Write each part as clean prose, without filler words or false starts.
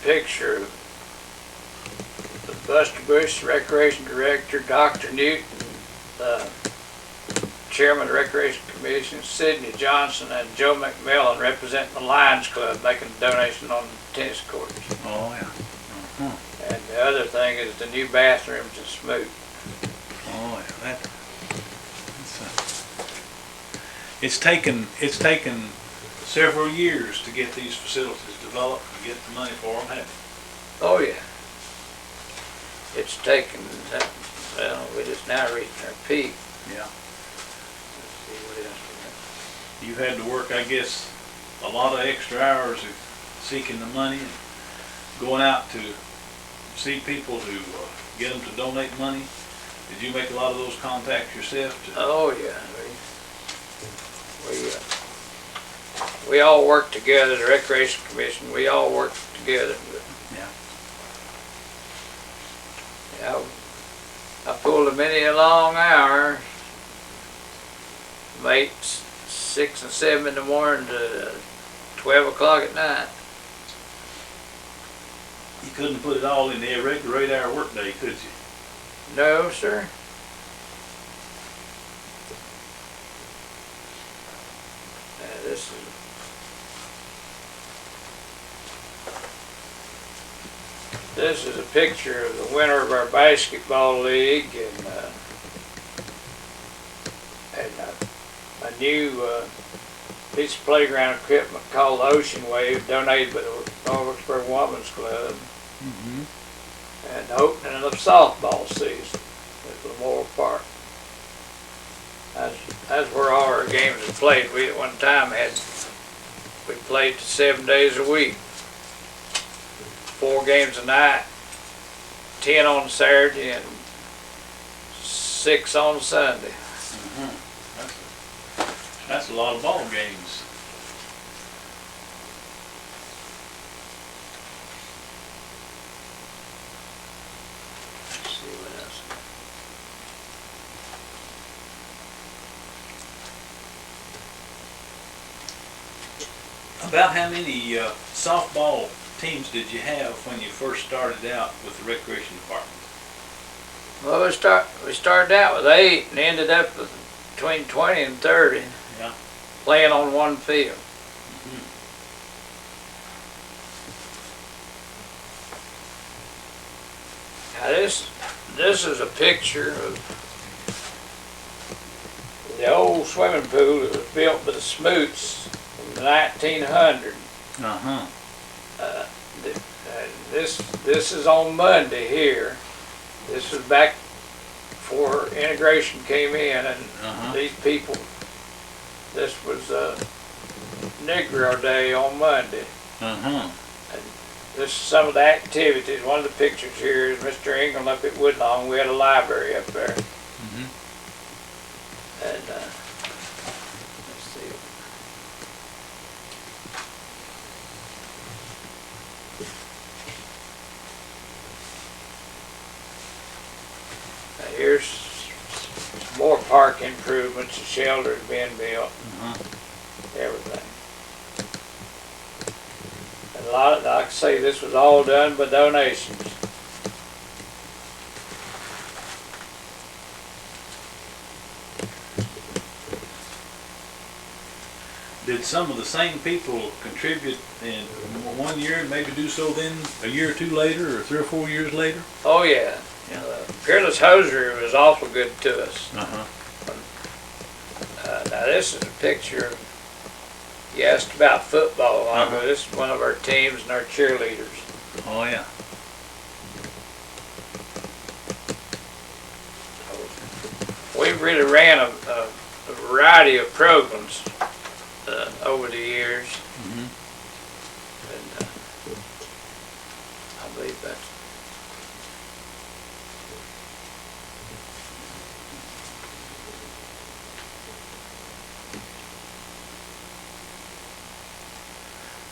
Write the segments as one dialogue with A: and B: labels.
A: picture of the Buster Bush Recreation Director, Dr. Newton, Chairman of the Recreation Commission, Sidney Johnson, and Joe McMillan representing the Lions Club, making a donation on the tennis courts.
B: Oh, yeah.
A: And the other thing is the new bathrooms at Smoot.
B: Oh, yeah. It's taken several years to get these facilities developed and get the money for them, hasn't it?
A: Oh, yeah. It's taken, well, we're just now reaching our peak.
B: Yeah.
A: Let's see what else we got.
B: You've had to work, I guess, a lot of extra hours of seeking the money and going out to see people to get them to donate money. Did you make a lot of those contacts yourself?
A: Oh, yeah. We all work together, the Recreation Commission, we all work together.
B: Yeah.
A: Yeah, I pulled a many a long hour, late 6 and 7 in the morning to 12 o'clock at night.
B: You couldn't put it all in the regular 8-hour workday, could you?
A: No, sir. This is a picture of the winner of our basketball league, and a new piece of playground equipment called the Ocean Wave, donated by the North Wilkesboro Women's Club, and the opening of the softball season at Memorial Park. That's where all our games are played. We at one time we played 7 days a week. 4 games a night, 10 on Saturday and 6 on Sunday.
B: That's a lot of ball games.
A: Let's see what else.
B: About how many softball teams did you have when you first started out with the Recreation Department?
A: Well, we started out with 8 and ended up with between 20 and 30.
B: Yeah.
A: Playing on one field. Now this is a picture of the old swimming pool that was built by the Smoots from the 1900s. This is on Monday here. This was back before integration came in, and these people, this was Negro Day on Monday. And this is some of the activities. One of the pictures here is Mr. Ingram up at Woodlawn. We had a library up there. And let's see. Here's some more park improvements, the shelters being built, everything. And a lot of, like I say, this was all done by donations.
B: Did some of the same people contribute in one year and maybe do so then a year or two later, or 3 or 4 years later?
A: Oh yeah. Peerless Hosiery was awful good to us. Now this is a picture. You asked about football. This is one of our teams and our cheerleaders.
B: Oh yeah.
A: We really ran a variety of programs over the years. And I believe that's.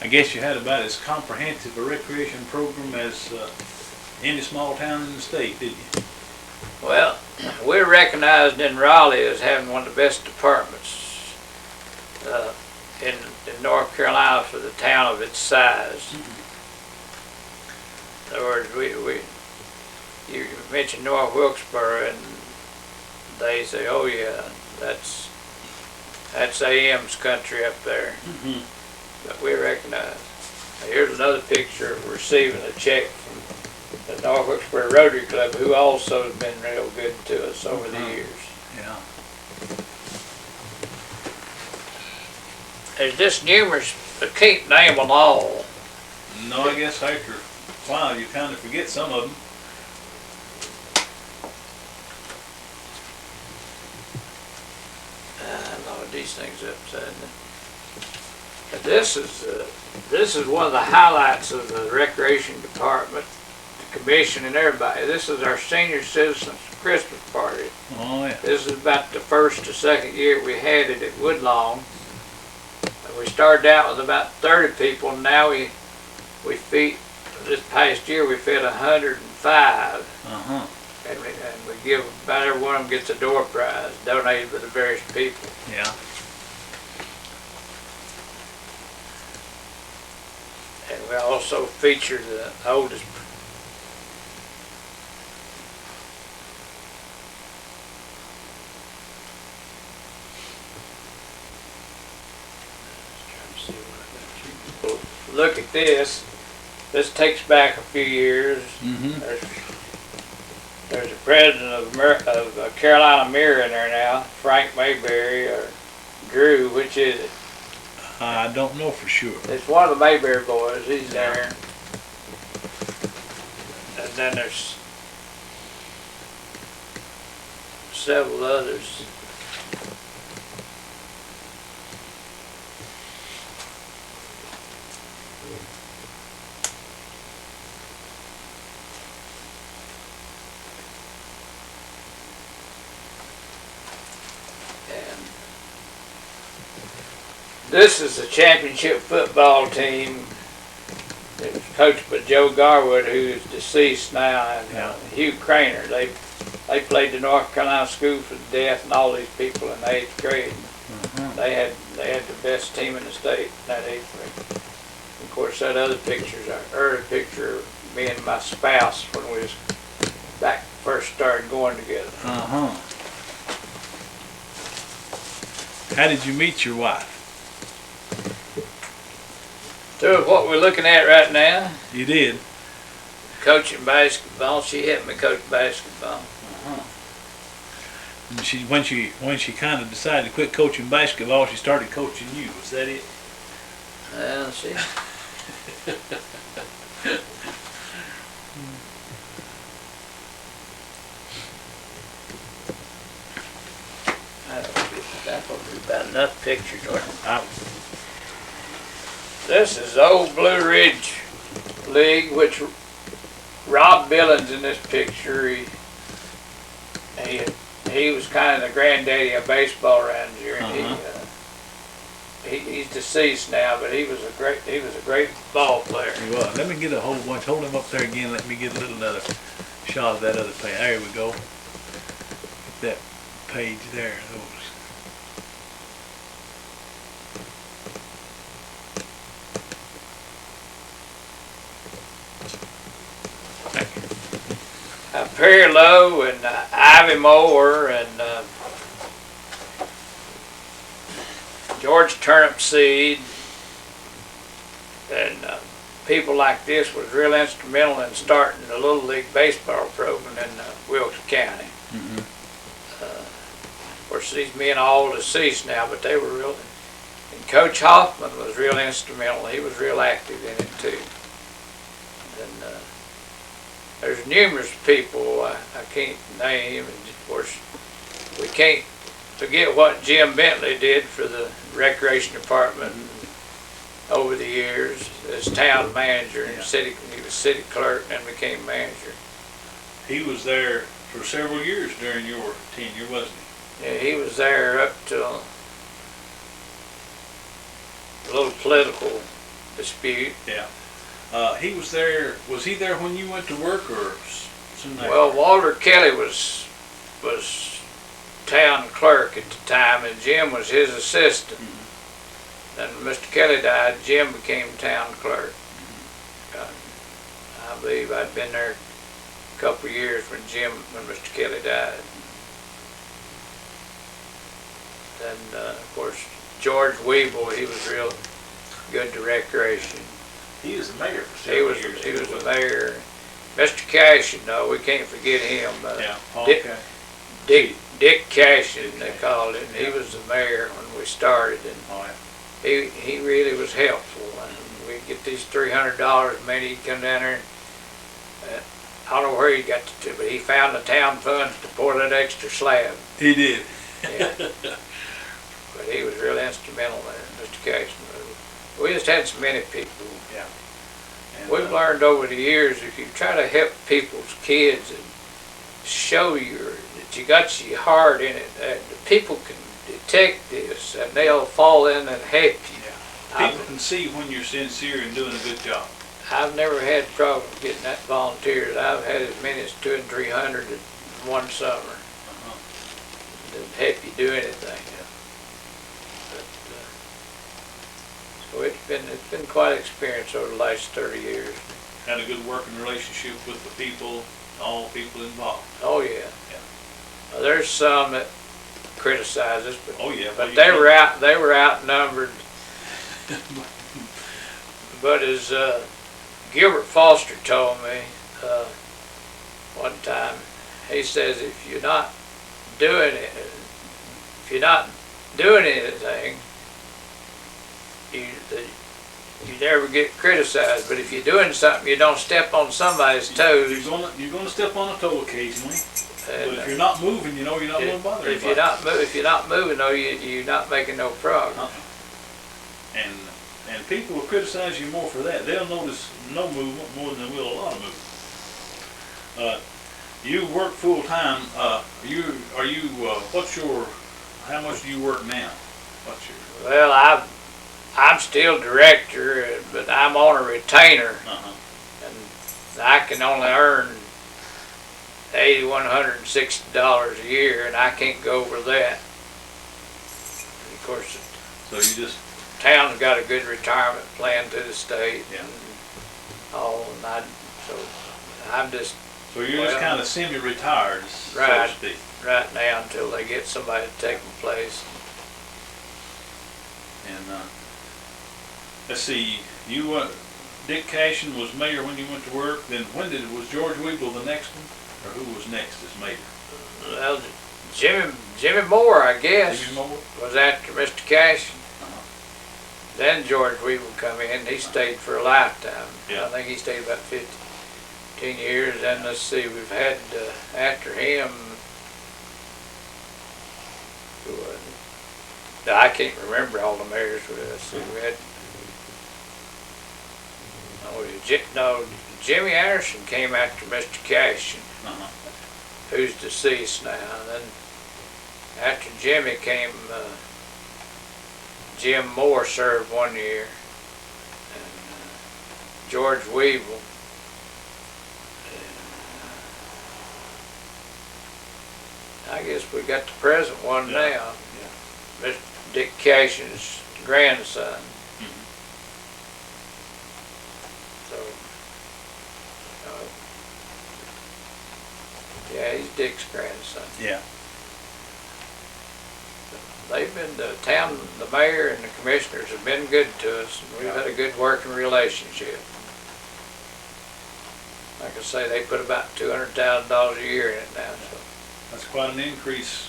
B: I guess you had about as comprehensive a recreation program as any small town in the state, didn't you?
A: Well, we're recognized in Raleigh as having one of the best departments in North Carolina for the town of its size. hours. You mentioned North Wilkesboro, and they say, "Oh yeah, that's AM's country up there."
B: Mm-hmm.
A: But we recognize. Here's another picture of receiving a check from the North Wilkesboro Rotary Club, who also has been real good to us over the years.
B: Yeah.
A: There's just numerous, I can't name them all.
B: No, I guess after a while you kind of forget some of them.
A: I load these things upside down. But this is one of the highlights of the Recreation Department, the Commission, and everybody. This is our senior citizens Christmas party.
B: Oh yeah.
A: This is about the first or second year we had it at Woodlawn. We started out with about 30 people, and now we feed, this past year we fed 105.
B: Uh-huh.
A: And we give, about every one of them gets a door prize donated by the various people.
B: Yeah.
A: And we also feature the oldest. Look at this. This takes back a few years.
B: Mm-hmm.
A: There's a president of Carolina Mirror in there now, Frank Mayberry or Drew, which is it?
B: I don't know for sure.
A: It's one of the Mayberry boys. He's there. And then there's several others. This is the championship football team. It was coached by Joe Garwood, who's deceased now, and Hugh Craner. They played the North Carolina School for the Deaf and all these people in the 8th grade.
B: Mm-hmm.
A: They had the best team in the state in that 8th grade. Of course, that other picture's our early picture of me and my spouse when we was back first started going together.
B: Uh-huh. How did you meet your wife?
A: So what we're looking at right now,
B: You did?
A: coaching basketball. She helped me coach basketball.
B: Uh-huh. And when she kind of decided to quit coaching basketball, she started coaching you. Was that it?
A: Well, see. That will be about enough pictures. This is the old Blue Ridge League, which Rob Billings in this picture, he was kind of the granddaddy of baseball around here. And he's deceased now, but he was a great ball player.
B: He was. Let me get a whole bunch. Hold him up there again. Let me get a little another shot of that other page. There we go. Get that page there. Those.
A: Perry Lowe and Ivy Moore and George Turnipseed and people like this was real instrumental in starting the Little League baseball program in Wilkes County.
B: Mm-hmm.
A: Of course, these men are all deceased now, but they were real. And Coach Hoffman was real instrumental. He was real active in it too. And there's numerous people I can't name, and of course we can't forget what Jim Bentley did for the Recreation Department over the years as town manager and he was city clerk and then became manager.
B: He was there for several years during your tenure, wasn't he?
A: Yeah, he was there up till a little political dispute.
B: Yeah. He was there. Was he there when you went to work, or soon after?
A: Well, Walter Kelly was town clerk at the time, and Jim was his assistant.
B: Mm-hmm.
A: Then Mr. Kelly died. Jim became town clerk. I I believe. I'd been there a couple of years when Mr. Kelly died. And of course, George Weeble, he was real good to recreation.
B: He was the mayor for several years.
A: He was the mayor. Mr. Cashin, though, we can't forget him.
B: Yeah, Paul
A: Dick Cashin, they called him. He was the mayor when we started, and he really was helpful. And we'd get these $300, maybe he'd come down there. And, I don't know where he got to, but he found the town funds to pour that extra slab.
B: He did.
A: Yeah. But he was real instrumental there, Mr. Cashin. We just had so many people.
B: Yeah. And,
A: we've learned over the years, if you try to help people's kids and show that you got your heart in it, the people can detect this and they'll fall in and help you.
B: Yeah. People can see when you're sincere and doing a good job.
A: I've never had problems getting that volunteers. I've had as many as 200 and 300 in one summer. To help you do anything. So it's been quite an experience over the last 30 years.
B: Had a good working relationship with the people, all people involved.
A: Oh yeah. Well, there's some that criticize us, but but they were outnumbered. But as Gilbert Foster told me one time, he says if you're not doing anything, you never get criticized. But if you're doing something, you don't step on somebody's toes.
B: You're gonna step on a toe occasionally.
A: And,
B: but if you're not moving, you know you're not going to bother
A: anybody. If you're not moving, though, you're not making no progress.
B: And people will criticize you more for that. They'll notice no movement more than they will a lot of movement. You work full time. How much do you work now?
A: Well, I'm still director, but I'm on a retainer, and I can only earn $8,160 a year, and I can't go over that. And of course,
B: so you just
A: town's got a good retirement plan through the state,
B: yeah.
A: And all, and I'm just.
B: So you're just kind of semi-retired,
A: right,
B: so to speak.
A: Right now until they get somebody to take my place.
B: And let's see, Dick Cashin was mayor when you went to work. Then was George Weeble the next one? Or who was next as mayor?
A: Well, Jimmy Moore, I guess,
B: Jimmy Moore?
A: was after Mr. Cashin. Then George Weeble come in. He stayed for a lifetime.
B: Yeah.
A: I think he stayed about 15 years. And let's see, we've had after him, who was it? I can't remember all the mayors. Let's see, we had Jimmy Anderson came after Mr. Cashin. Who's deceased now. And then after Jimmy came, Jim Moore served 1 year, and George Weeble, and I guess we got the present one now.
B: Yeah.
A: Mr. Dick Cashin's grandson. Yeah, he's Dick's grandson.
B: Yeah.
A: They've been, the town, the mayor and the commissioners have been good to us. And we've had a good working relationship. Like I say, they put about $200,000 a year in it now. So.
B: That's quite an increase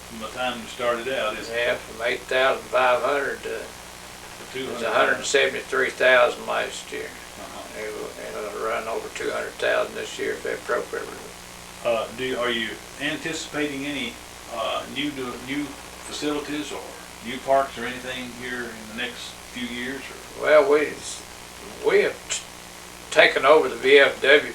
B: from the time you started out, isn't it?
A: Yeah, from 8,500 to it's 173,000 last year. It'll run over 200,000 this year if they appropriately.
B: Are you anticipating any new facilities or new parks or anything here in the next few years? Or?
A: Well, we have taken over the VFW